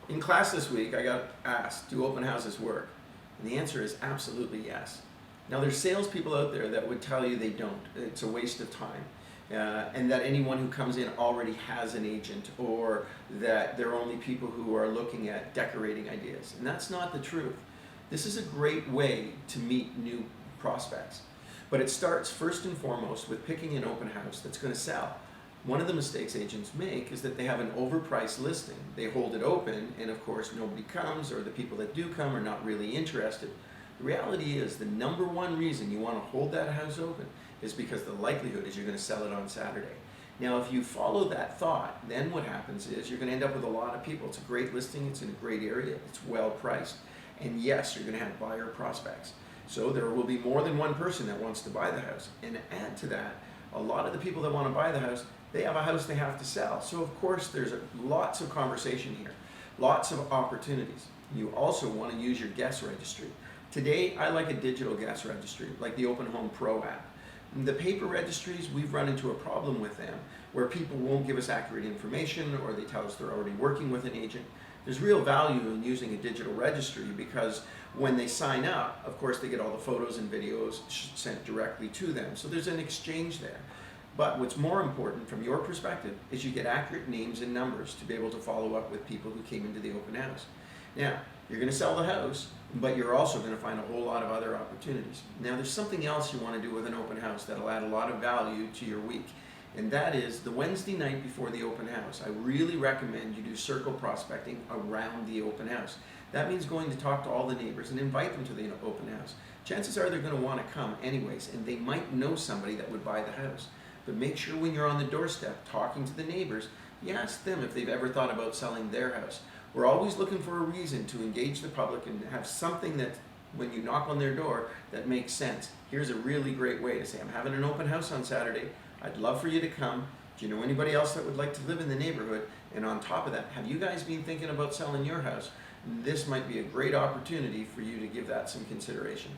In class this week, I got asked, do open houses work? And the answer is absolutely yes. Now, there's salespeople out there that would tell you they don't. It's a waste of time. And that anyone who comes in already has an agent, or that they're only people who are looking at decorating ideas. And that's not the truth. This is a great way to meet new prospects. But it starts first and foremost with picking an open house that's going to sell. One of the mistakes agents make is that they have an overpriced listing. They hold it open, and of course nobody comes, or the people that do come are not really interested. The reality is the number one reason you want to hold that house open is because the likelihood is you're going to sell it on Saturday. Now, if you follow that thought, then what happens is you're going to end up with a lot of people. It's a great listing, it's in a great area, it's well priced, and yes, you're going to have buyer prospects. So there will be more than one person that wants to buy the house. And add to that, a lot of the people that want to buy the house, they have a house they have to sell. So of course there's lots of conversation here, lots of opportunities. You also want to use your guest registry. Today, I like a digital guest registry, like the Open Home Pro app. The paper registries, we've run into a problem with them, where people won't give us accurate information, or they tell us they're already working with an agent. There's real value in using a digital registry, because when they sign up, of course they get all the photos and videos sent directly to them. So there's an exchange there. But what's more important from your perspective is you get accurate names and numbers to be able to follow up with people who came into the open house. Now, you're going to sell the house, but you're also going to find a whole lot of other opportunities. Now, there's something else you want to do with an open house that'll add a lot of value to your week. And that is the Wednesday night before the open house. I really recommend you do circle prospecting around the open house. That means going to talk to all the neighbors and invite them to the open house. Chances are they're going to want to come anyways, and they might know somebody that would buy the house. But make sure when you're on the doorstep talking to the neighbors, you ask them if they've ever thought about selling their house. We're always looking for a reason to engage the public and have something that, when you knock on their door, that makes sense. Here's a really great way to say, I'm having an open house on Saturday. I'd love for you to come. Do you know anybody else that would like to live in the neighborhood? And on top of that, have you guys been thinking about selling your house? This might be a great opportunity for you to give that some consideration.